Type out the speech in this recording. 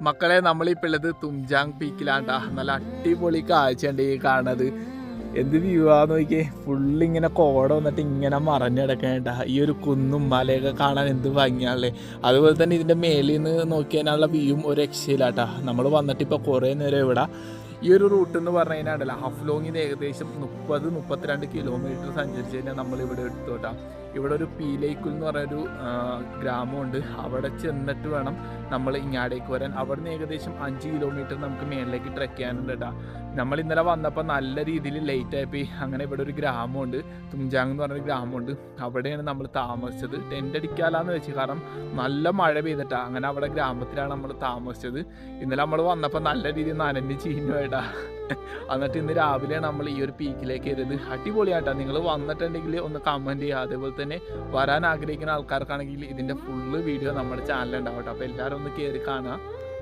മക്കളെ നമ്മളിപ്പോൾ ഉള്ളത് തുംജാങ് പീക്കിലാണ്ടാ. നല്ല അടിപൊളി കാഴ്ചയുണ്ട് ഈ കാണുന്നത്. എന്ത് വ്യൂ ആന്ന് നോക്കിയേ. ഫുള്ളിങ്ങനെ കോട വന്നിട്ട് ഇങ്ങനെ മറഞ്ഞു കിടക്കേണ്ട. ഈ ഒരു കുന്നും മലയൊക്കെ കാണാൻ എന്ത് ഭംഗിയാണല്ലേ. അതുപോലെ തന്നെ ഇതിൻ്റെ മേലിൽ നിന്ന് നോക്കിയതിനുള്ള വ്യൂവും ഒരു രക്ഷയില്ലാട്ടാ. നമ്മൾ വന്നിട്ട് ഇപ്പോൾ കുറേ നേരം ഇവിടെ ഈ ഒരു റൂട്ട് എന്ന് പറഞ്ഞു കഴിഞ്ഞാൽ ഉണ്ടല്ലോ, ഹഫ്ലോങ്ങിന് ഏകദേശം 30-32 കിലോമീറ്റർ സഞ്ചരിച്ച് കഴിഞ്ഞാൽ നമ്മളിവിടെ എടുത്തോട്ടാ. ഇവിടെ ഒരു പീലേക്കുൽ എന്ന് പറയുന്നൊരു ഗ്രാമമുണ്ട്. അവിടെ ചെന്നിട്ട് വേണം നമ്മൾ ഇങ്ങാടേക്ക് വരാൻ. അവിടെ നിന്ന് ഏകദേശം 5 കിലോമീറ്റർ നമുക്ക് മേളിലേക്ക് ട്രെക്ക് ചെയ്യാനുണ്ട് കേട്ടോ. നമ്മൾ ഇന്നലെ വന്നപ്പോൾ നല്ല രീതിയിൽ ലേറ്റ് ആയിപ്പോയി. അങ്ങനെ ഇവിടെ ഒരു ഗ്രാമമുണ്ട്, തുംജാങ് എന്ന് പറഞ്ഞൊരു ഗ്രാമമുണ്ട്. അവിടെയാണ് നമ്മൾ താമസിച്ചത്. ടെൻ്റ് അടിക്കാലാന്ന് വെച്ച്, കാരണം നല്ല മഴ പെയ്തിട്ടാ. അങ്ങനെ അവിടെ ഗ്രാമത്തിലാണ് നമ്മൾ താമസിച്ചത്. ഇന്നലെ നമ്മൾ വന്നപ്പോൾ നല്ല രീതിയിൽ നനഞ്ഞ് ചീഞ്ഞുപോയിട്ടാ. എന്നിട്ട് ഇന്ന് രാവിലെ നമ്മൾ ഈ ഒരു പീക്കിലേക്ക് കയറിയത്. അടിപൊളിയായിട്ടാ. നിങ്ങൾ വന്നിട്ടുണ്ടെങ്കിൽ ഒന്ന് കമൻറ്റ് ചെയ്യുക. അതേപോലെ തന്നെ വരാൻ ആഗ്രഹിക്കുന്ന ആൾക്കാർക്കാണെങ്കിൽ ഇതിൻ്റെ ഫുള്ള് വീഡിയോ നമ്മുടെ ചാനലുണ്ടാവട്ടെ. അപ്പോൾ എല്ലാവരും ഒന്ന് കയറി കാണുക.